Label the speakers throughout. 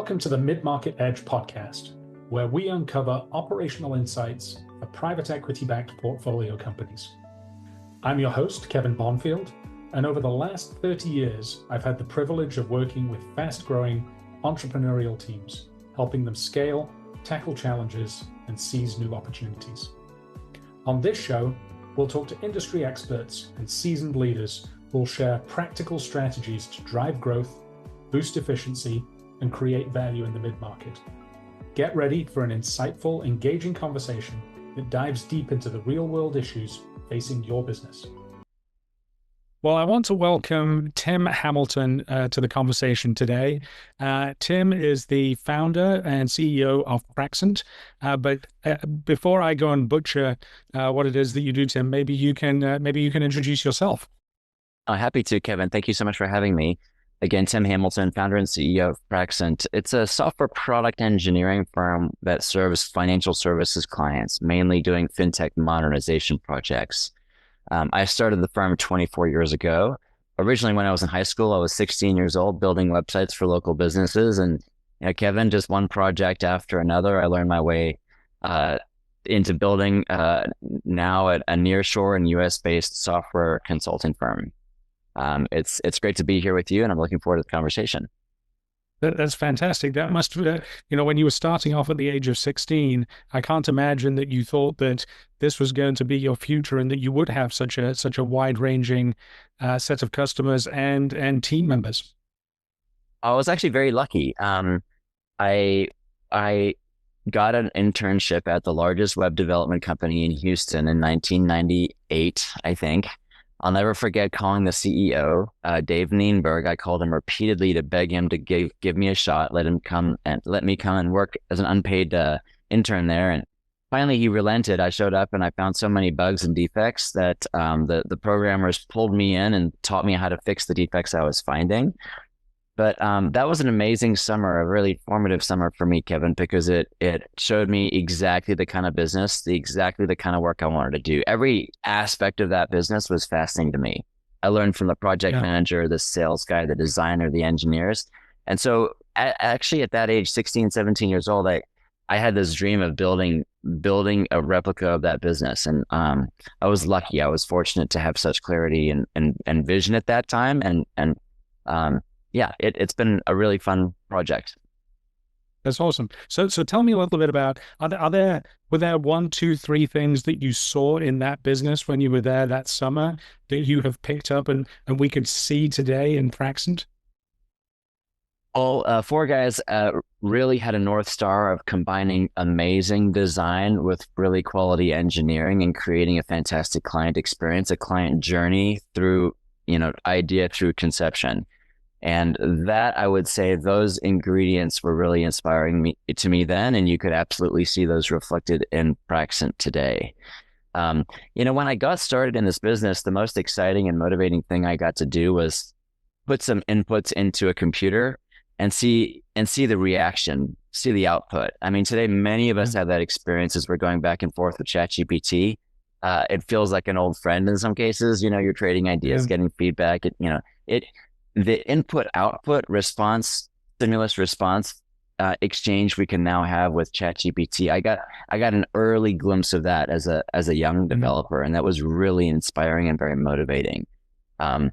Speaker 1: Welcome to the Mid-Market Edge podcast, where we uncover operational insights for private equity-backed portfolio companies. I'm your host, Kevin Bonfield, and over the last 30 years, I've had the privilege of working with fast-growing entrepreneurial teams, helping them scale, tackle challenges, and seize new opportunities. On this show, we'll talk to industry experts and seasoned leaders who will share practical strategies to drive growth, boost efficiency, and create value in the mid-market. Get ready for an insightful, engaging conversation that dives deep into the real-world issues facing your business.
Speaker 2: Well, I want to welcome Tim Hamilton to the conversation today. Tim is the founder and CEO of Praxent. But before I go and butcher what it is that you do, Tim, maybe you can introduce yourself.
Speaker 3: Happy to, Kevin. Thank you so much for having me. Again, Tim Hamilton, founder and CEO of Praxent. It's a software product engineering firm that serves financial services clients, mainly doing Fintech modernization projects. I started the firm 24 years ago. Originally, when I was in high school, I was 16 years old, building websites for local businesses. And Kevin, just one project after another, I learned my way into building now at a Nearshore and US-based software consulting firm. It's great to be here with you, and I'm looking forward to the conversation.
Speaker 2: That's fantastic. That must, when you were starting off at the age of 16, I can't imagine that you thought that this was going to be your future and that you would have such a wide-ranging set of customers and team members.
Speaker 3: I was actually very lucky. I got an internship at the largest web development company in Houston in 1998, I think. I'll never forget calling the CEO, Dave Nienberg. I called him repeatedly to beg him to give me a shot, let me come and work as an unpaid intern there. And finally, he relented. I showed up and I found so many bugs and defects that the programmers pulled me in and taught me how to fix the defects I was finding. But that was an amazing summer, a really formative summer for me, Kevin, because it showed me exactly the kind of business, exactly the kind of work I wanted to do. Every aspect of that business was fascinating to me. I learned from the project manager, the sales guy, the designer, the engineers. And so actually at that age, 16, 17 years old, I had this dream of building a replica of that business. And I was lucky. I was fortunate to have such clarity and vision at that time. It's been a really fun project.
Speaker 2: That's awesome. So tell me a little bit about, were there 1, 2, 3 things that you saw in that business when you were there that summer that you have picked up and we could see today in Praxent?
Speaker 3: All 4 guys really had a North Star of combining amazing design with really quality engineering and creating a fantastic client experience, a client journey through, idea through conception. And that, I would say, those ingredients were really inspiring to me then, and you could absolutely see those reflected in Praxent today. When I got started in this business, the most exciting and motivating thing I got to do was put some inputs into a computer and see the reaction, see the output. I mean, today, many of us have that experience as we're going back and forth with ChatGPT. It feels like an old friend in some cases. You're trading ideas, getting feedback. The input-output response, stimulus response exchange we can now have with ChatGPT. I got an early glimpse of that as a young developer, and that was really inspiring and very motivating. And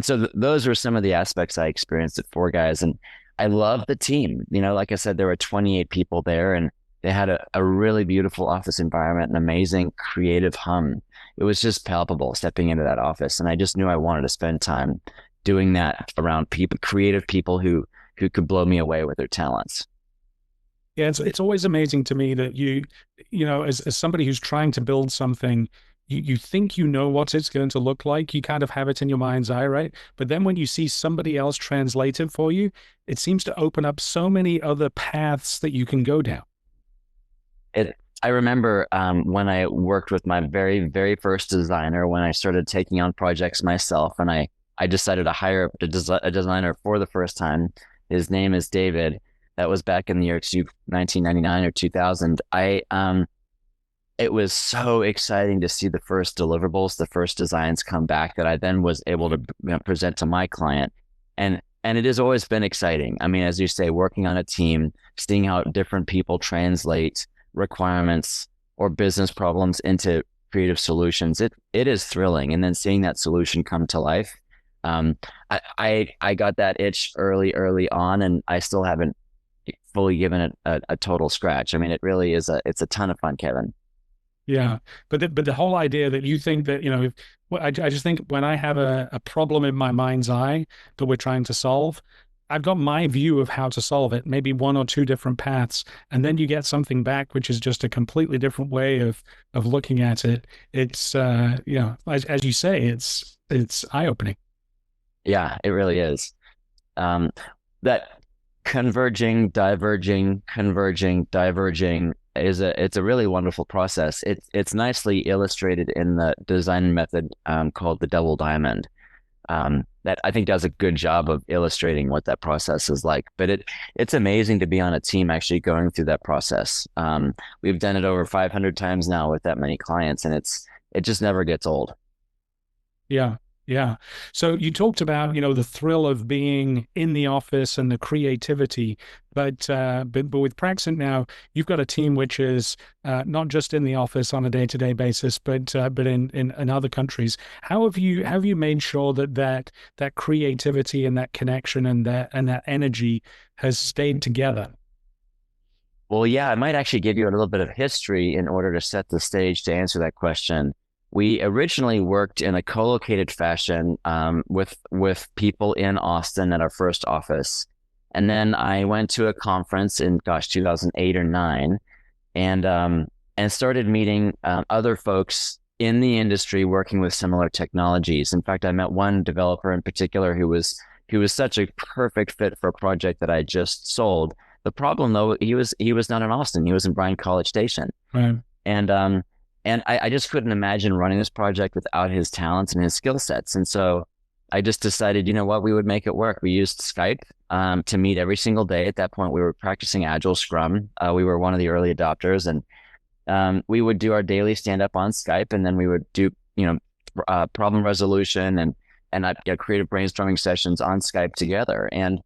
Speaker 3: so those were some of the aspects I experienced at 4 guys, and I love the team. Like I said, there were 28 people there, and they had a really beautiful office environment, an amazing creative hum. It was just palpable stepping into that office, and I just knew I wanted to spend time doing that around people, creative people who could blow me away with their talents.
Speaker 2: Yeah, it's always amazing to me that you as somebody who's trying to build something, you think what it's going to look like. You kind of have it in your mind's eye, right? But then when you see somebody else translate it for you, it seems to open up so many other paths that you can go down.
Speaker 3: I remember when I worked with my very, very first designer, when I started taking on projects myself, and I decided to hire a designer for the first time. His name is David. That was back in the year 1999 or 2000. It was so exciting to see the first deliverables, the first designs come back that I then was able to present to my client. And And it has always been exciting. I mean, as you say, working on a team, seeing how different people translate requirements or business problems into creative solutions, it is thrilling. And then seeing that solution come to life. Um, I got that itch early on, and I still haven't fully given it a total scratch. I mean, it really is it's a ton of fun, Kevin.
Speaker 2: Yeah, but the whole idea that you think that, if, well, I just think when I have a problem in my mind's eye that we're trying to solve, I've got my view of how to solve it, maybe one or two different paths, and then you get something back which is just a completely different way of looking at it. It's as you say, it's eye-opening.
Speaker 3: Yeah, it really is. Um, that converging, diverging is it's a really wonderful process. It's nicely illustrated in the design method called the double diamond. That I think does a good job of illustrating what that process is like. But it's amazing to be on a team actually going through that process. We've done it over 500 times now with that many clients, and it just never gets old.
Speaker 2: Yeah. Yeah. So you talked about, the thrill of being in the office and the creativity, but with Praxent now, you've got a team which is not just in the office on a day-to-day basis, but in other countries. How have you made sure that creativity and that connection and that energy has stayed together?
Speaker 3: Well, yeah, I might actually give you a little bit of history in order to set the stage to answer that question. We originally worked in a co-located fashion with people in Austin at our first office. And then I went to a conference in, 2008 or nine, and started meeting other folks in the industry working with similar technologies. In fact, I met one developer in particular who was such a perfect fit for a project that I just sold. The problem though, he was not in Austin. He was in Bryan College Station.
Speaker 2: Right.
Speaker 3: And I just couldn't imagine running this project without his talents and his skill sets. And so I just decided, you know what, we would make it work. We used Skype to meet every single day. At that point, we were practicing Agile Scrum. We were one of the early adopters, and we would do our daily stand up on Skype, and then we would do, problem resolution and creative brainstorming sessions on Skype together. And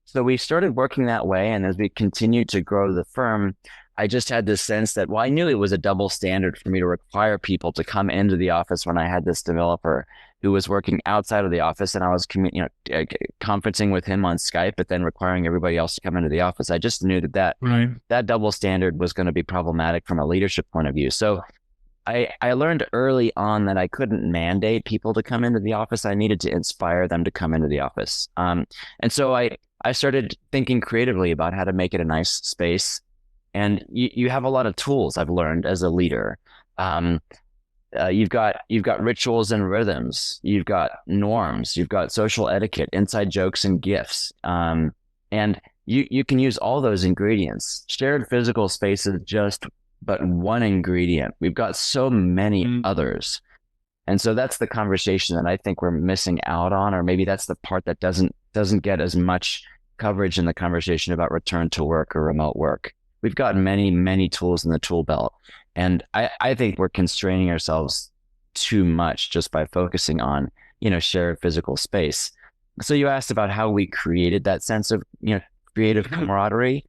Speaker 3: so we started working that way. And as we continued to grow the firm, I just had this sense that, well, I knew it was a double standard for me to require people to come into the office when I had this developer who was working outside of the office, and I was, conferencing with him on Skype, but then requiring everybody else to come into the office. I just knew that
Speaker 2: Right.
Speaker 3: that double standard was going to be problematic from a leadership point of view. So I learned early on that I couldn't mandate people to come into the office. I needed to inspire them to come into the office. And so I started thinking creatively about how to make it a nice space. And you have a lot of tools I've learned as a leader. You've got rituals and rhythms. You've got norms. You've got social etiquette, inside jokes, and gifts. And you can use all those ingredients. Shared physical space is just but one ingredient. We've got so many others. And so that's the conversation that I think we're missing out on, or maybe that's the part that doesn't get as much coverage in the conversation about return to work or remote work. We've got many, many tools in the tool belt. And I think we're constraining ourselves too much just by focusing on, shared physical space. So you asked about how we created that sense of, creative camaraderie.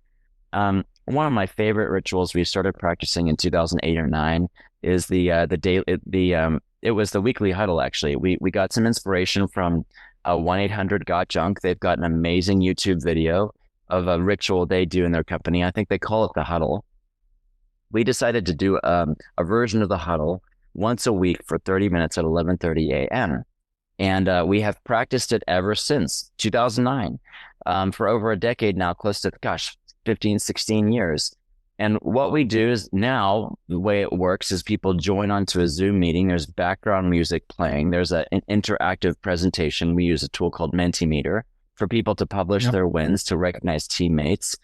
Speaker 3: One of my favorite rituals we started practicing in 2008 or nine is it was the weekly huddle. Actually, we got some inspiration from 1-800-GOT-JUNK. They've got an amazing YouTube video of a ritual they do in their company. I think they call it the huddle. We decided to do a version of the huddle once a week for 30 minutes at 11:30 a.m. And we have practiced it ever since 2009, for over a decade now, close to, 15, 16 years. And what we do is now, the way it works is people join onto a Zoom meeting. There's background music playing. There's an interactive presentation. We use a tool called Mentimeter for people to publish their wins, to recognize teammates.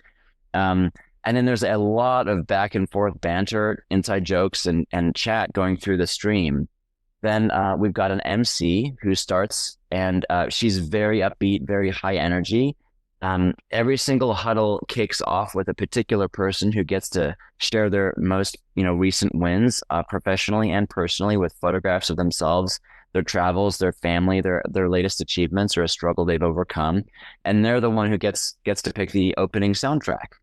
Speaker 3: And then there's a lot of back and forth banter, inside jokes, and chat going through the stream. Then we've got an MC who starts, and she's very upbeat, very high energy. Every single huddle kicks off with a particular person who gets to share their most, recent wins, professionally and personally, with photographs of themselves their travels, their family, their latest achievements or a struggle they've overcome, and they're the one who gets to pick the opening soundtrack.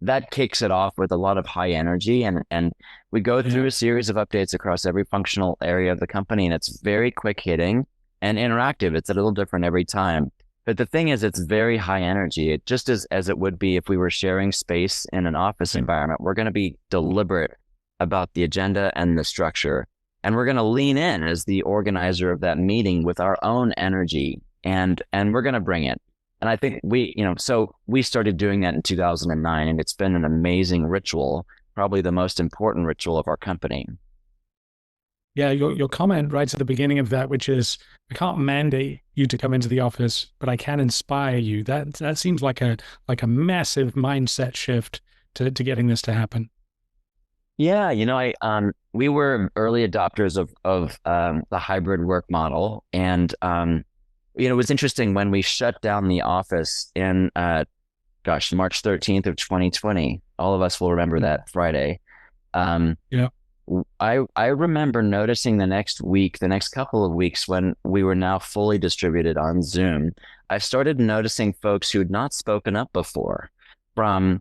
Speaker 3: That kicks it off with a lot of high energy, and we go through a series of updates across every functional area of the company, and it's very quick hitting and interactive. It's a little different every time. But the thing is, it's very high energy. It just as it would be if we were sharing space in an office environment. We're going to be deliberate about the agenda and the structure. And we're going to lean in as the organizer of that meeting with our own energy, and we're going to bring it. And I think so we started doing that in 2009, and it's been an amazing ritual, probably the most important ritual of our company.
Speaker 2: Yeah, your comment right at the beginning of that, which is, I can't mandate you to come into the office, but I can inspire you. That seems like a massive mindset shift to getting this to happen.
Speaker 3: Yeah, we were early adopters of the hybrid work model, and it was interesting when we shut down the office in March 13th of 2020. All of us will remember that Friday.
Speaker 2: Yeah.
Speaker 3: I remember noticing the next couple of weeks, when we were now fully distributed on Zoom, I started noticing folks who had not spoken up before from,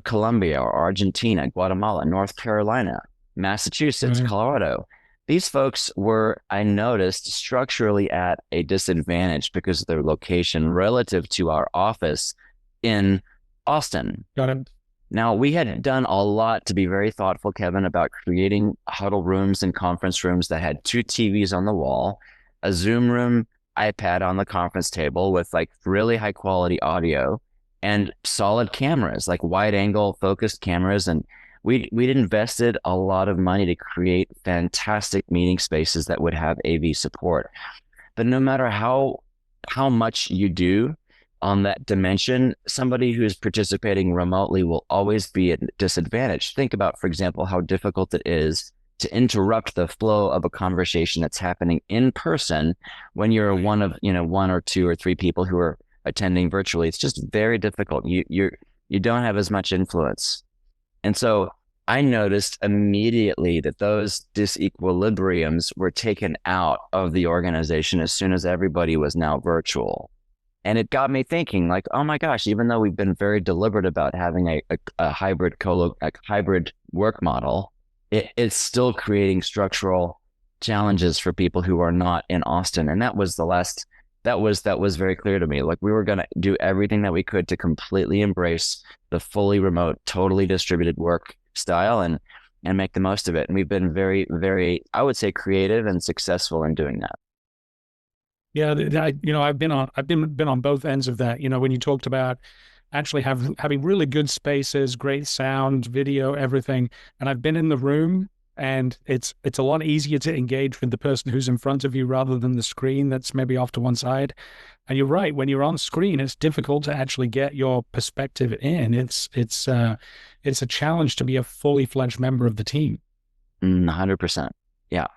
Speaker 3: Colombia or Argentina, Guatemala, North Carolina, Massachusetts, Colorado. These folks were, I noticed, structurally at a disadvantage because of their location relative to our office in Austin.
Speaker 2: Got it.
Speaker 3: Now, we had done a lot to be very thoughtful, Kevin, about creating huddle rooms and conference rooms that had 2 TVs on the wall, a Zoom room, iPad on the conference table with like really high quality audio, and solid cameras, like wide angle focused cameras. And we'd invested a lot of money to create fantastic meeting spaces that would have AV support. But no matter how much you do on that dimension, somebody who's participating remotely will always be at disadvantage. Think about, for example, how difficult it is to interrupt the flow of a conversation that's happening in person when you're one of, 1 or 2 or 3 people who are attending virtually. It's just very difficult. You don't have as much influence. And so I noticed immediately that those disequilibriums were taken out of the organization as soon as everybody was now virtual. And it got me thinking, like, oh my gosh, even though we've been very deliberate about having a hybrid work model, it's still creating structural challenges for people who are not in Austin. And that was very clear to me. Like, we were going to do everything that we could to completely embrace the fully remote, totally distributed work style and make the most of it. And we've been very, very, I would say, creative and successful in doing that.
Speaker 2: Yeah, I've been on both ends of that. When you talked about actually having really good spaces, great sound, video, everything, and I've been in the room, and it's a lot easier to engage with the person who's in front of you rather than the screen that's maybe off to one side. And you're right, when you're on screen, it's difficult to actually get your perspective in. It's a challenge to be a fully fledged member of the team.
Speaker 3: 100%. Yeah.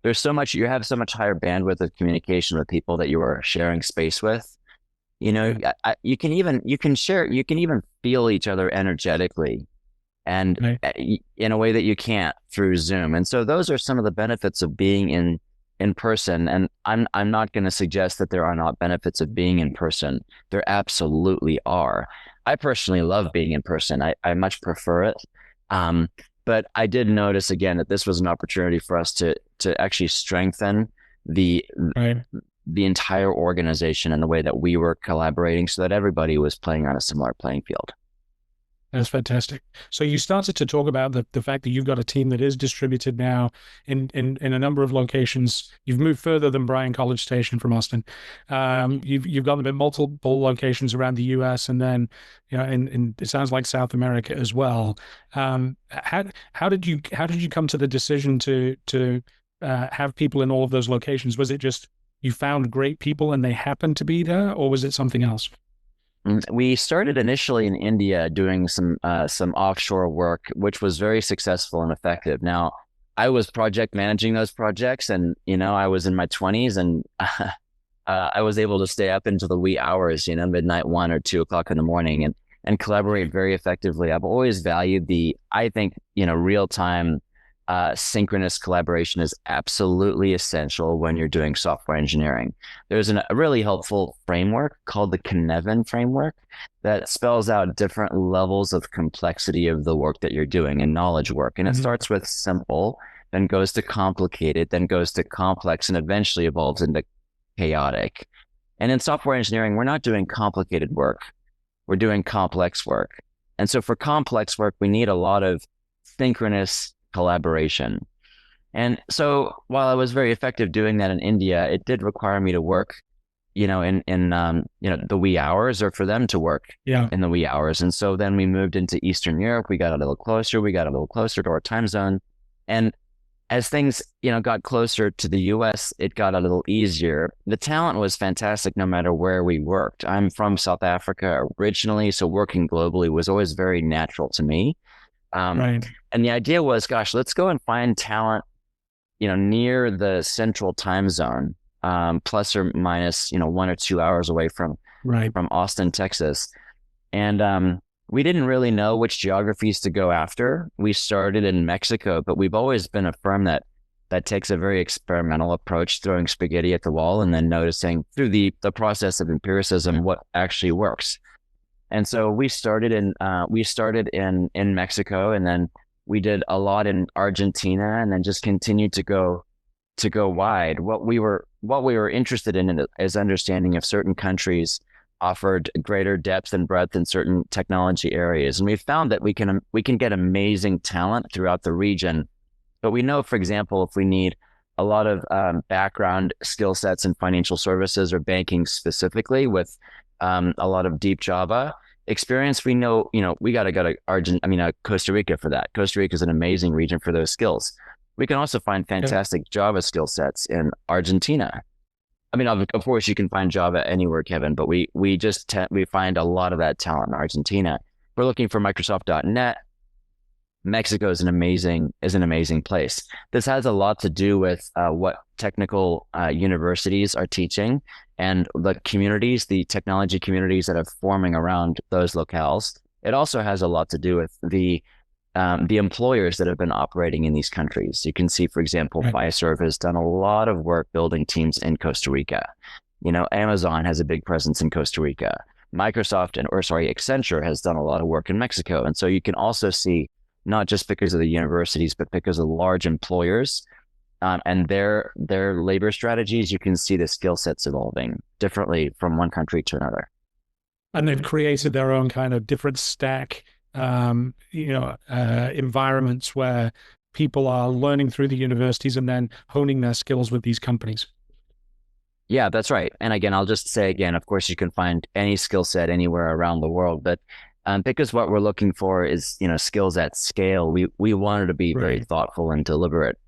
Speaker 3: There's so much, you have so much higher bandwidth of communication with people that you are sharing space with. You can even feel each other energetically, and in a way that you can't through Zoom. And so those are some of the benefits of being in person. And I'm not going to suggest that there are not benefits of being in person. There absolutely are. I personally love being in person. I much prefer it. But I did notice again that this was an opportunity for us to actually strengthen the entire organization and the way that we were collaborating, so that everybody was playing on a similar playing field.
Speaker 2: That's fantastic. So you started to talk about the fact that you've got a team that is distributed now in a number of locations. You've moved further than Bryan College Station from Austin. You've got them in multiple locations around the US, and then in it sounds like South America as well. How did you come to the decision to have people in all of those locations? Was it just you found great people and they happened to be there, or was it something else?
Speaker 3: We started initially in India doing some offshore work, which was very successful and effective. Now, I was project managing those projects, and I was in my 20s, and I was able to stay up into the wee hours, midnight, 1 or 2 o'clock in the morning, and collaborate very effectively. I've always valued I think real time synchronous collaboration is absolutely essential when you're doing software engineering. There's a really helpful framework called the Kevin framework that spells out different levels of complexity of the work that you're doing in knowledge work. And it starts with simple, then goes to complicated, then goes to complex, and eventually evolves into chaotic. And in software engineering, we're not doing complicated work. We're doing complex work. And so for complex work, we need a lot of synchronous collaboration. And so while I was very effective doing that in India, it did require me to work, in the wee hours, or for them to work in the wee hours. And so then we moved into Eastern Europe. We got a little closer. We got a little closer to our time zone. And as things, got closer to the US, it got a little easier. The talent was fantastic no matter where we worked. I'm from South Africa originally, so working globally was always very natural to me.
Speaker 2: Right.
Speaker 3: And the idea was, gosh, let's go and find talent, near the central time zone, plus or minus, 1 or 2 hours away from Austin, Texas. And we didn't really know which geographies to go after. We started in Mexico, but we've always been a firm that takes a very experimental approach, throwing spaghetti at the wall and then noticing through the process of empiricism what actually works. And so we started in Mexico, and then we did a lot in Argentina, and then just continued to go wide. What we were interested in is understanding if certain countries offered greater depth and breadth in certain technology areas. And we found that we can get amazing talent throughout the region. But we know, for example, if we need a lot of background skill sets in financial services or banking specifically, with a lot of deep Java experience, we know, we got to go to Costa Rica for that. Costa Rica is an amazing region for those skills. We can also find fantastic Java skill sets in Argentina. I mean, of course, you can find Java anywhere, Kevin, but we find a lot of that talent in Argentina. We're looking for Microsoft.NET. Mexico is an amazing place. This has a lot to do with what technical universities are teaching, and the technology communities that are forming around those locales. It also has a lot to do with the employers that have been operating in these countries. You can see, for example, Fiserv has done a lot of work building teams in Costa Rica. Amazon has a big presence in Costa Rica. Accenture has done a lot of work in Mexico. And so you can also see, not just because of the universities, but because of large employers and their labor strategies, you can see the skill sets evolving differently from one country to another.
Speaker 2: And they've created their own kind of different stack environments where people are learning through the universities and then honing their skills with these companies.
Speaker 3: Yeah, that's right. And again, I'll just say again, of course, you can find any skill set anywhere around the world, but because what we're looking for is, skills at scale, we wanted to be very thoughtful and deliberate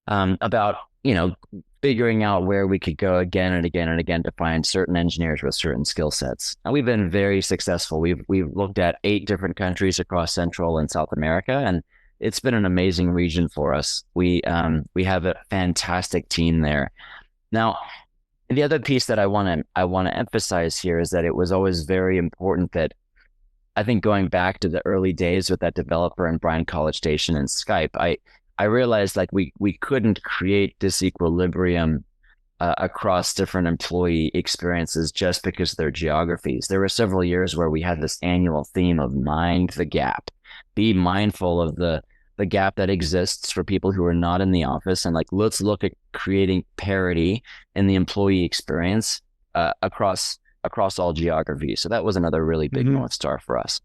Speaker 3: about, figuring out where we could go again and again and again to find certain engineers with certain skill sets. And we've been very successful. We've looked at 8 different countries across Central and South America, and it's been an amazing region for us. We have a fantastic team there. Now, the other piece that I want to emphasize here is that it was always very important that, I think, going back to the early days with that developer in Bryan College Station and Skype, I realized like we couldn't create this equilibrium across different employee experiences just because of their geographies. There were several years where we had this annual theme of mind the gap, be mindful of the gap that exists for people who are not in the office, and let's look at creating parity in the employee experience across all geographies. So that was another really big North Star for us.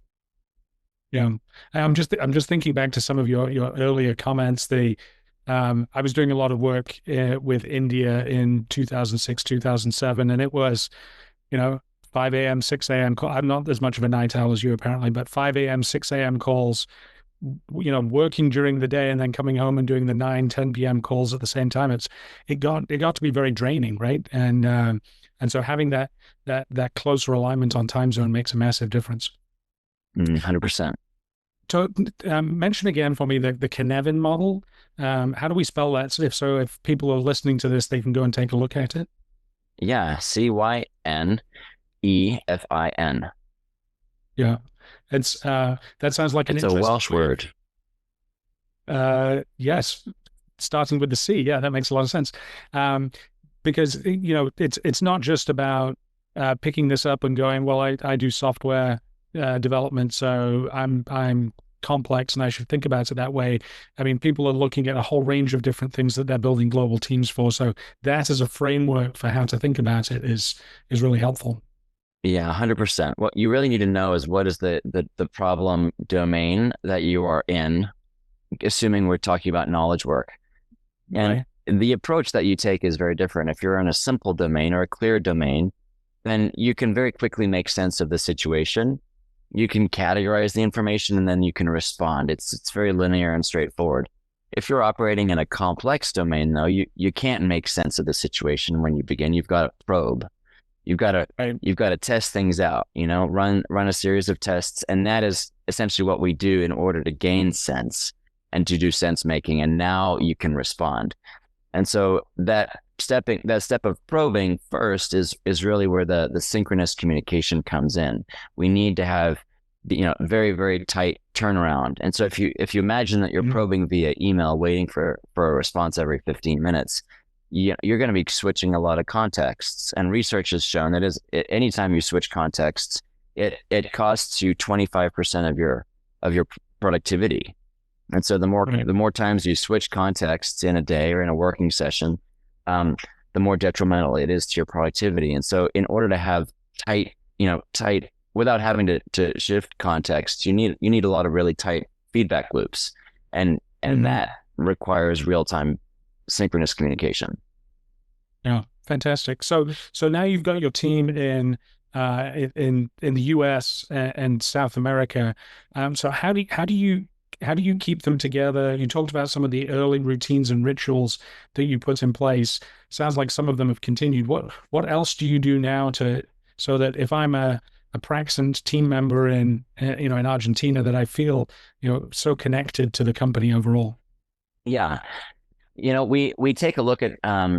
Speaker 2: Yeah, I'm just thinking back to some of your earlier comments. I was doing a lot of work with India in 2006, 2007, and it was, 5 a.m., 6 a.m. I'm not as much of a night owl as you apparently, but 5 a.m., 6 a.m. calls, working during the day and then coming home and doing the 9, 10 p.m. calls at the same time. It got to be very draining, right? And so having that closer alignment on time zone makes a massive difference.
Speaker 3: 100%.
Speaker 2: So mention again for me the Kevin model. How do we spell that? So if people are listening to this, they can go and take a look at it.
Speaker 3: Yeah, Kynefin.
Speaker 2: Yeah, it's that sounds like
Speaker 3: it's a Welsh word.
Speaker 2: Yes, starting with the C. Yeah, that makes a lot of sense. Because it's not just about picking this up and going, well, I do software development, so I'm complex and I should think about it that way. I mean, people are looking at a whole range of different things that they're building global teams for. So that as a framework for how to think about it is really helpful.
Speaker 3: Yeah, 100%. What you really need to know is what is the problem domain that you are in, assuming we're talking about knowledge work. And
Speaker 2: Right.
Speaker 3: the approach that you take is very different. If you're in a simple domain or a clear domain, then you can very quickly make sense of the situation. You can categorize the information and then you can respond. It's very linear and straightforward. If you're operating in a complex domain, though, you can't make sense of the situation when you begin. You've got to probe. You've got to
Speaker 2: Right.
Speaker 3: you've got to test things out, run a series of tests. And that is essentially what we do in order to gain sense and to do sense making. And now you can respond. And so that step of probing first is really where the synchronous communication comes in. We need to have very, very tight turnaround. And so if you imagine that you're probing via email, waiting for a response every 15 minutes, you're going to be switching a lot of contexts. And research has shown that anytime you switch contexts, it costs you 25% of your productivity. And so the more times you switch contexts in a day or in a working session, the more detrimental it is to your productivity. And so in order to have tight without having to shift context, you need a lot of really tight feedback loops. And that requires real-time synchronous communication.
Speaker 2: Yeah, fantastic. So now you've got your team in the US and South America. So how do you keep them together? You talked about some of the early routines and rituals that you put in place. Sounds like some of them have continued. What else do you do now so that if I'm a Praxent team member in Argentina, that I feel so connected to the company overall?
Speaker 3: Yeah. We take a look at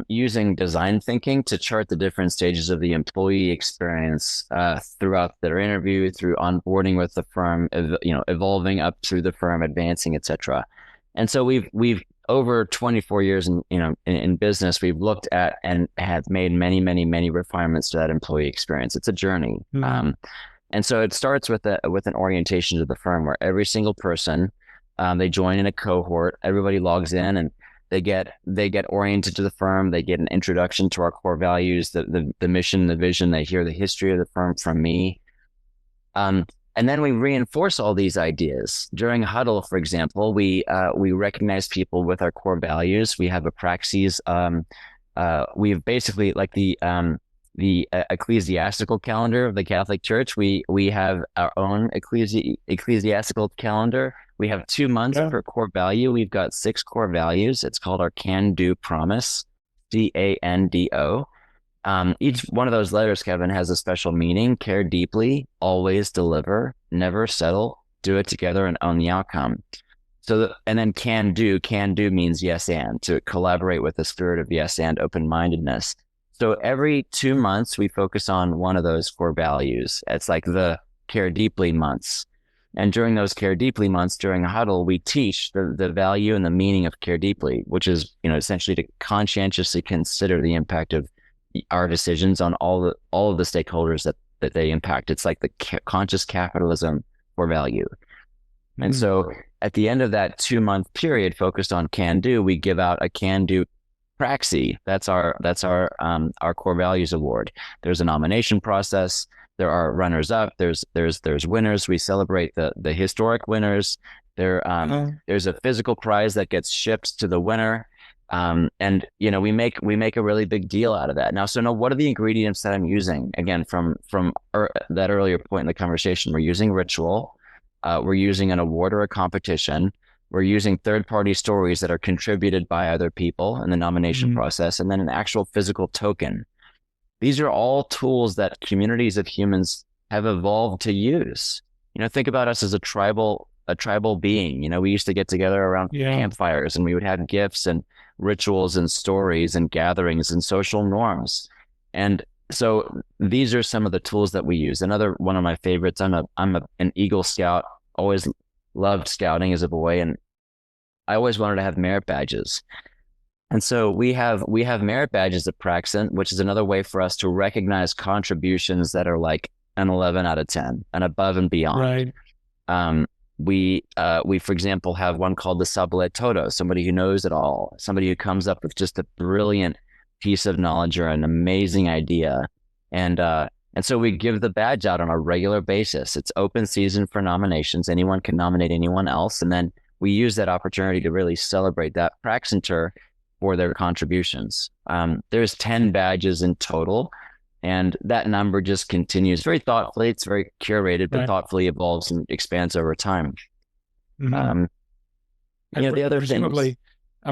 Speaker 3: using design thinking to chart the different stages of the employee experience throughout their interview, through onboarding with the firm, evolving up through the firm, advancing, etc. And so we've over 24 years in business, we've looked at and have made many, many, many refinements to that employee experience. It's a journey. And so it starts with an orientation to the firm where every single person, they join in a cohort, everybody logs in and they get oriented to the firm. They get an introduction to our core values, the mission, the vision. They hear the history of the firm from me. And then we reinforce all these ideas during huddle. For example, we recognize people with our core values. We have a praxis. We've basically like the ecclesiastical calendar of the Catholic Church. We have our own ecclesiastical calendar. We have 2 months per core value. We've got 6 core values. It's called our can-do promise, CANDO. Each one of those letters, Kevin, has a special meaning: care deeply, always deliver, never settle, do it together, and own the outcome. And then can do means yes and, to collaborate with the spirit of yes and open-mindedness. So every 2 months, we focus on one of those core values. It's like the care deeply months. And during those care deeply months, during a huddle, we teach the value and the meaning of care deeply, which is, essentially to conscientiously consider the impact of our decisions on all of the stakeholders that they impact. It's like the conscious capitalism for value. And so at the end of that 2-month period focused on can do, we give out a can do praxis. That's our core values award. There's a nomination process. There are runners up. There's winners. We celebrate the historic winners. There's a physical prize that gets shipped to the winner. And we make a really big deal out of that. Now, what are the ingredients that I'm using? Again, from that earlier point in the conversation, we're using ritual. We're using an award or a competition. We're using third-party stories that are contributed by other people in the nomination process, and then an actual physical token. These are all tools that communities of humans have evolved to use. Think about us as a tribal being. We used to get together around campfires, and we would have gifts and rituals and stories and gatherings and social norms. And so these are some of the tools that we use. Another one of my favorites, I'm an Eagle Scout, always loved scouting as a boy. And I always wanted to have merit badges. And so we have merit badges at Praxent, which is another way for us to recognize contributions that are like an 11 out of 10 and above and beyond.
Speaker 2: Right.
Speaker 3: Um, we for example have one called the Sabile Todo, somebody who knows it all, somebody who comes up with just a brilliant piece of knowledge or an amazing idea, and so we give the badge out on a regular basis. It's open season for nominations. Anyone can nominate anyone else, and then we use that opportunity to really celebrate that Praxenter for their contributions. There's 10 badges in total, and that number just continues very thoughtfully. It's very curated, but thoughtfully evolves and expands over time.
Speaker 2: Mm-hmm.
Speaker 3: The other
Speaker 2: presumably,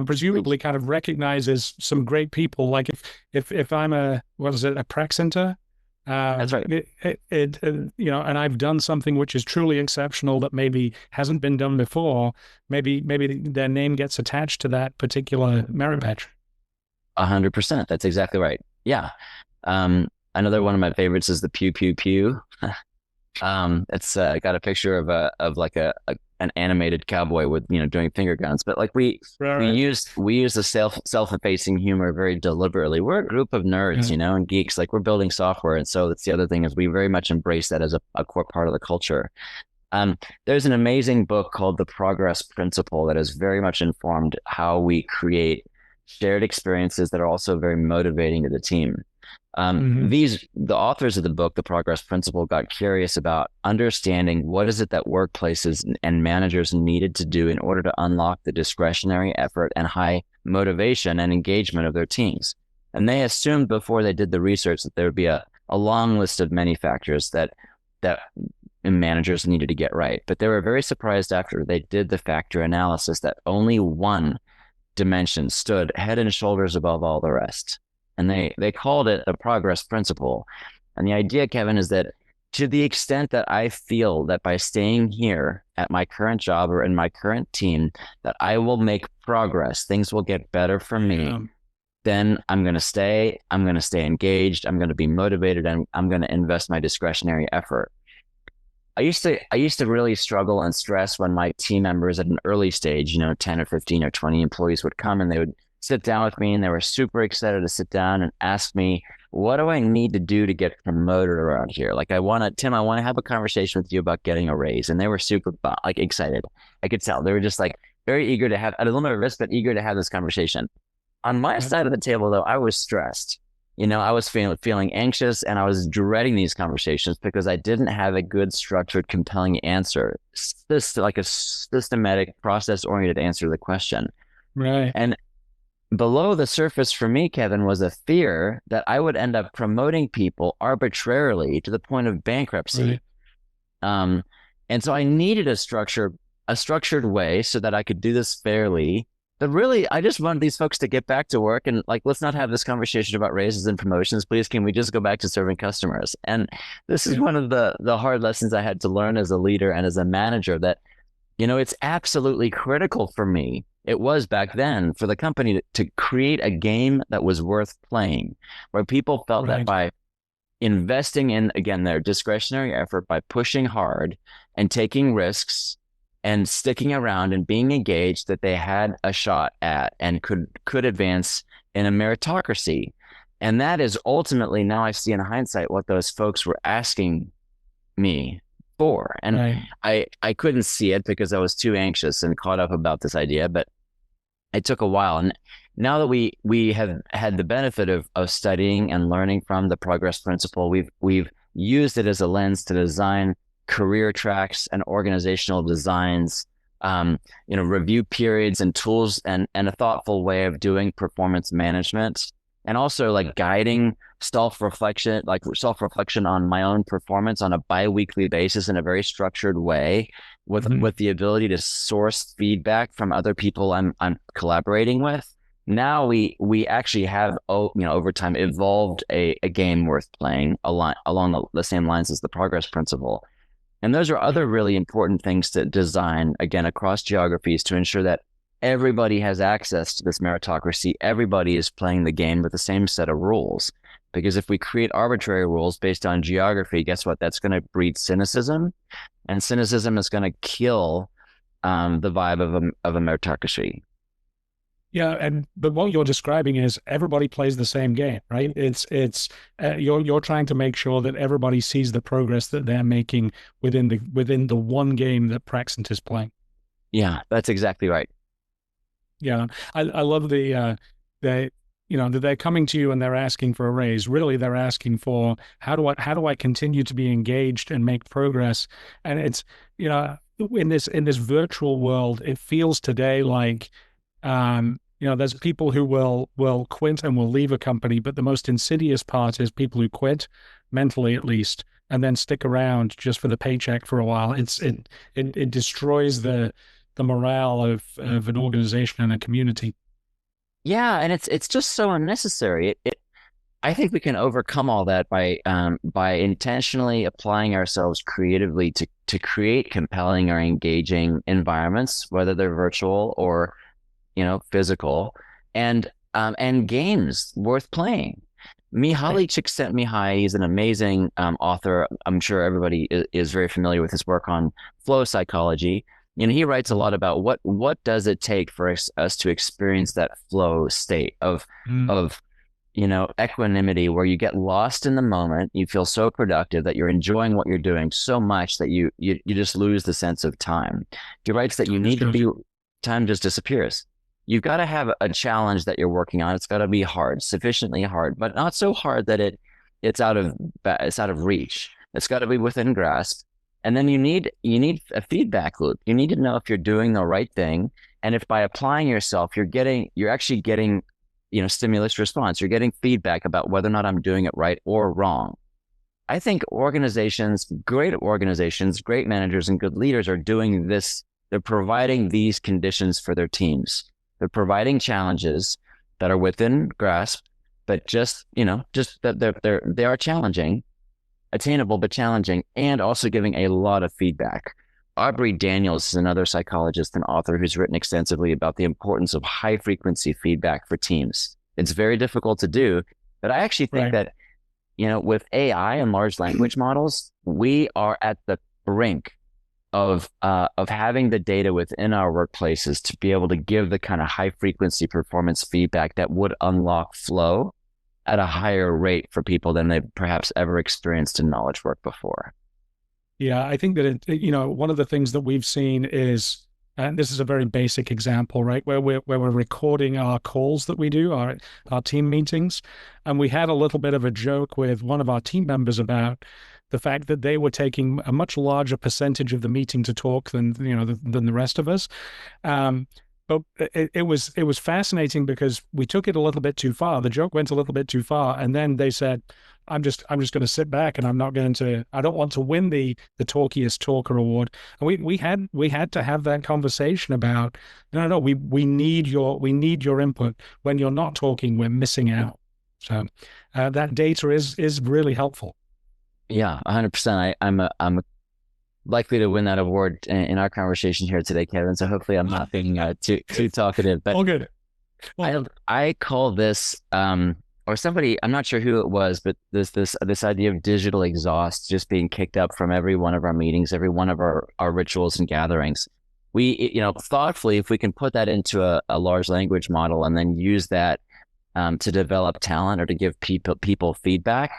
Speaker 2: presumably kind of recognizes some great people. Like if I'm a Praxenter,
Speaker 3: that's right.
Speaker 2: And I've done something which is truly exceptional that maybe hasn't been done before. Maybe their name gets attached to that particular merit badge.
Speaker 3: 100%. That's exactly right. Yeah. Another one of my favorites is the pew pew pew. It's got a picture of like an animated cowboy with doing finger guns, but like we use the self-effacing humor very deliberately. We're a group of nerds, and geeks. Like we're building software, and so that's the other thing is we very much embrace that as a core part of the culture. There's an amazing book called The Progress Principle that has very much informed how we create shared experiences that are also very motivating to the team. The authors of the book, The Progress Principle, got curious about understanding what is it that workplaces and managers needed to do in order to unlock the discretionary effort and high motivation and engagement of their teams. And they assumed before they did the research that there would be a long list of many factors that managers needed to get right. But they were very surprised after they did the factor analysis that only one dimension stood head and shoulders above all the rest. And they called it the progress principle. And the idea, Kevin, is that to the extent that I feel that by staying here at my current job or in my current team, that I will make progress, things will get better for me, then I'm going to stay. I'm going to stay engaged. I'm going to be motivated, and I'm going to invest my discretionary effort. I used to really struggle and stress when my team members at an early stage, 10 or 15 or 20 employees would come and they would sit down with me, and they were super excited to sit down and ask me, what do I need to do to get promoted around here? Like I want to have a conversation with you about getting a raise. And they were super excited. I could tell they were just like very eager to have, at a little bit but eager to have this conversation. On my side of the table though, I was stressed. I was feeling anxious, and I was dreading these conversations because I didn't have a good structured, compelling answer. Like a systematic, process-oriented answer to the question.
Speaker 2: Right.
Speaker 3: And below the surface for me, Kevin, was a fear that I would end up promoting people arbitrarily to the point of bankruptcy. Right. And so I needed a structured way so that I could do this fairly. But really, I just wanted these folks to get back to work and let's not have this conversation about raises and promotions. Please, can we just go back to serving customers? And this is one of the hard lessons I had to learn as a leader and as a manager that, it's absolutely critical for me. It was back then for the company to create a game that was worth playing, where people felt that by investing in, again, their discretionary effort, by pushing hard and taking risks and sticking around and being engaged, that they had a shot at and could advance in a meritocracy. And that is ultimately, now I see in hindsight, what those folks were asking me for. And I couldn't see it because I was too anxious and caught up about this idea, but it took a while. And now that we have had the benefit of studying and learning from the progress principle, we've used it as a lens to design career tracks and organizational designs, review periods and tools, and a thoughtful way of doing performance management, and also like guiding self-reflection on my own performance on a bi-weekly basis in a very structured way, with the ability to source feedback from other people I'm collaborating with. Now we actually have over time evolved a game worth playing along the same lines as the progress principle. And those are other really important things to design, again, across geographies, to ensure that everybody has access to this meritocracy. Everybody is playing the game with the same set of rules. Because if we create arbitrary rules based on geography, guess what? That's going to breed cynicism. And cynicism is going to kill the vibe of a meritocracy.
Speaker 2: Yeah, but what you're describing is everybody plays the same game, right? You're trying to make sure that everybody sees the progress that they're making within the one game that Praxent is playing.
Speaker 3: Yeah, that's exactly right.
Speaker 2: Yeah, I love they that they're coming to you and they're asking for a raise. Really, they're asking for how do I continue to be engaged and make progress? And it's in this virtual world, it feels today like there's people who will quit and will leave a company, but the most insidious part is people who quit, mentally at least, and then stick around just for the paycheck for a while. It destroys the morale of an organization and a community.
Speaker 3: Yeah, and it's just so unnecessary. I think we can overcome all that by intentionally applying ourselves creatively to create compelling or engaging environments, whether they're virtual or physical, and games worth playing. Mihaly Csikszentmihalyi, he's an amazing author. I'm sure everybody is very familiar with his work on flow psychology. He writes a lot about what does it take for us to experience that flow state of equanimity, where you get lost in the moment, you feel so productive that you're enjoying what you're doing so much that you just lose the sense of time. He writes that you need to be, time just disappears. You've got to have a challenge that you're working on. It's got to be hard, sufficiently hard, but not so hard that it's out of reach. It's got to be within grasp. And then you need a feedback loop. You need to know if you're doing the right thing, and if by applying yourself, you're actually getting stimulus response. You're getting feedback about whether or not I'm doing it right or wrong. I think great organizations, great managers, and good leaders are doing this. They're providing these conditions for their teams. They're providing challenges that are within grasp, but just that they are challenging, attainable but challenging, and also giving a lot of feedback. Aubrey Daniels is another psychologist and author who's written extensively about the importance of high frequency feedback for teams. It's very difficult to do, but I actually think that, with AI and large language models, we are at the brink of having the data within our workplaces to be able to give the kind of high frequency performance feedback that would unlock flow at a higher rate for people than they've perhaps ever experienced in knowledge work before.
Speaker 2: Yeah, I think that one of the things that we've seen is, and this is a very basic example, right, where we're recording our calls that we do, our team meetings, and we had a little bit of a joke with one of our team members about the fact that they were taking a much larger percentage of the meeting to talk than the rest of us. But it was fascinating because we took it a little bit too far. The joke went a little bit too far, and then they said, "I'm just going to sit back, and I don't want to win the talkiest talker award." And we had to have that conversation about no, we need your input. When you're not talking, we're missing out. So that data is really helpful.
Speaker 3: Yeah, 100%. I'm likely to win that award in our conversation here today, Kevin. So hopefully I'm not being too talkative. But
Speaker 2: all good.
Speaker 3: I call this or somebody, I'm not sure who it was, but this idea of digital exhaust just being kicked up from every one of our meetings, every one of our rituals and gatherings. We, thoughtfully, if we can put that into a large language model and then use that to develop talent or to give people feedback,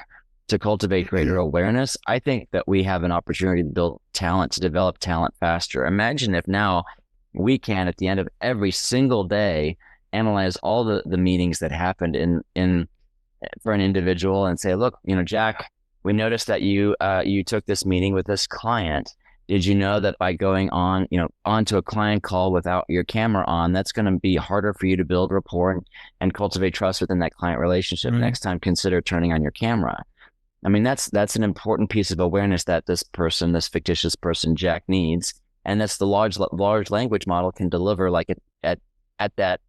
Speaker 3: to cultivate greater awareness, I think that we have an opportunity to build talent, to develop talent faster. Imagine if now we can, at the end of every single day, analyze all the meetings that happened in for an individual and say, look, Jack, we noticed that you took this meeting with this client. Did you know that by going onto a client call without your camera on, that's going to be harder for you to build rapport and cultivate trust within that client relationship? Right. Next time, consider turning on your camera. I mean, that's an important piece of awareness that this fictitious person, Jack, needs. And that's the large language model can deliver like at that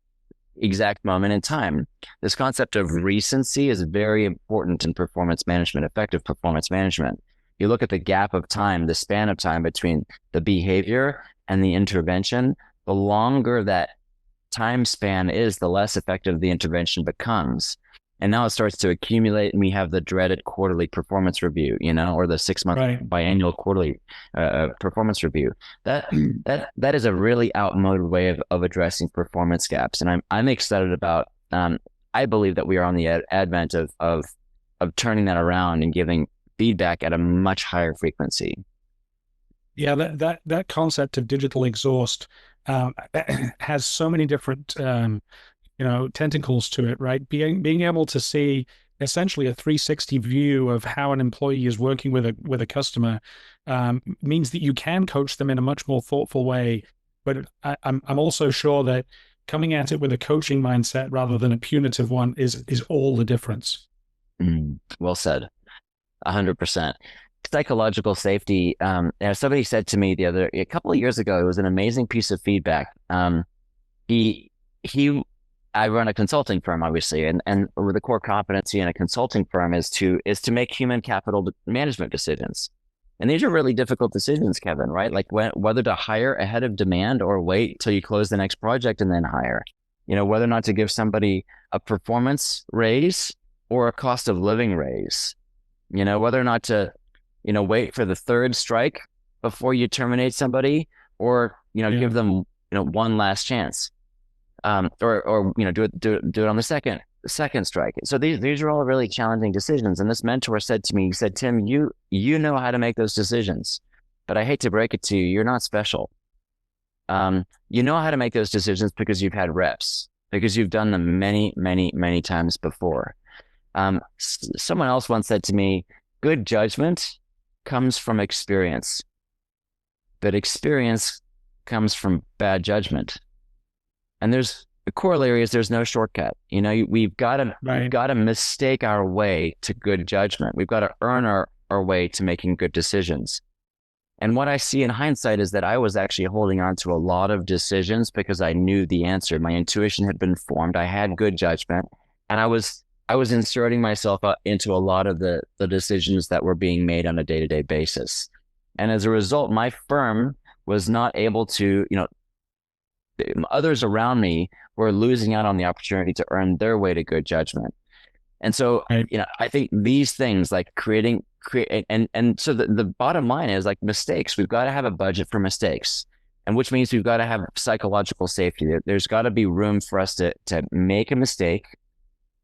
Speaker 3: exact moment in time. This concept of recency is very important in performance management, effective performance management. You look at the gap of time, the span of time between the behavior and the intervention, the longer that time span is, the less effective the intervention becomes. And now it starts to accumulate, and we have the dreaded quarterly performance review, or the 6-month biannual quarterly performance review. That is a really outmoded way of addressing performance gaps. And I'm excited about. I believe that we are on the advent of turning that around and giving feedback at a much higher frequency.
Speaker 2: Yeah, that concept of digital exhaust has so many different tentacles to it, right? Being able to see essentially a 360 view of how an employee is working with a customer means that you can coach them in a much more thoughtful way. But I'm also sure that coming at it with a coaching mindset rather than a punitive one is all the difference.
Speaker 3: Well said. 100%. Psychological safety. Somebody said to me a couple of years ago, it was an amazing piece of feedback. I run a consulting firm, obviously, and the core competency in a consulting firm is to make human capital management decisions. And these are really difficult decisions, Kevin, right? Like whether to hire ahead of demand or wait till you close the next project and then hire. Whether or not to give somebody a performance raise or a cost of living raise. Whether or not to, wait for the third strike before you terminate somebody, or give them one last chance. Or do it on the second strike. So these are all really challenging decisions. And this mentor said to me, he said, Tim, you know how to make those decisions, but I hate to break it to you, you're not special. You know how to make those decisions because you've had reps, because you've done them many, many, many times before. Someone else once said to me, good judgment comes from experience, but experience comes from bad judgment. And there's the corollary is there's no shortcut. We've got to mistake our way to good judgment. We've got to earn our way to making good decisions. And what I see in hindsight is that I was actually holding on to a lot of decisions because I knew the answer. My intuition had been formed. I had good judgment, and I was inserting myself into a lot of the decisions that were being made on a day-to-day basis. And as a result, my firm was not able to, others around me were losing out on the opportunity to earn their way to good judgment. And so, I think these things like create, and so the bottom line is like mistakes. We've got to have a budget for mistakes, and which means we've got to have psychological safety. There's got to be room for us to make a mistake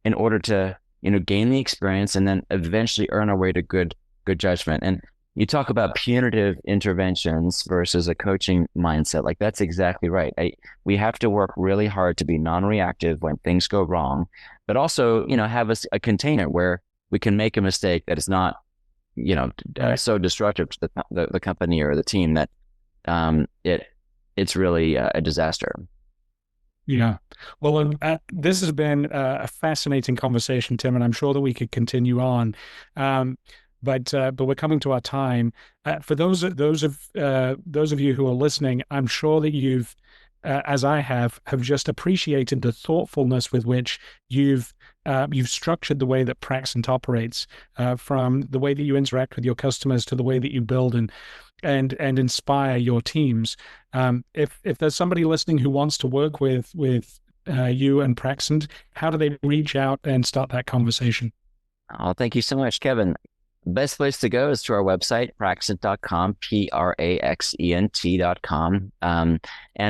Speaker 3: in order to, gain the experience and then eventually earn our way to good judgment. And you talk about punitive interventions versus a coaching mindset. Like that's exactly right. We have to work really hard to be non-reactive when things go wrong, but also, have a container where we can make a mistake that is not, so destructive to the company or the team that it's really a disaster.
Speaker 2: Yeah. Well, this has been a fascinating conversation, Tim, and I'm sure that we could continue on. But we're coming to our time. For those of you who are listening, I'm sure that you've, as I have just appreciated the thoughtfulness with which you've structured the way that Praxent operates, from the way that you interact with your customers to the way that you build and inspire your teams. If there's somebody listening who wants to work with you and Praxent, how do they reach out and start that conversation?
Speaker 3: Oh, thank you so much, Kevin. Best place to go is to our website, praxent.com, praxent.com.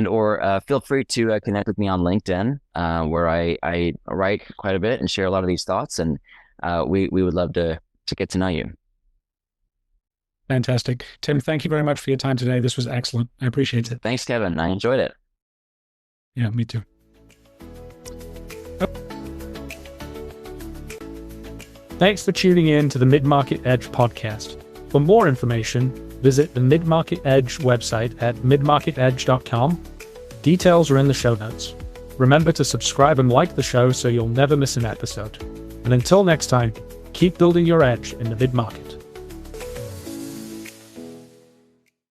Speaker 3: Or feel free to connect with me on LinkedIn, where I write quite a bit and share a lot of these thoughts. And we would love to get to know you.
Speaker 2: Fantastic. Tim, thank you very much for your time today. This was excellent. I appreciate it.
Speaker 3: Thanks, Kevin. I enjoyed it.
Speaker 2: Yeah, me too. Thanks for tuning in to the Mid-Market Edge podcast. For more information, visit the Mid-Market Edge website at midmarketedge.com. Details are in the show notes. Remember to subscribe and like the show so you'll never miss an episode. And until next time, keep building your edge in the mid-market.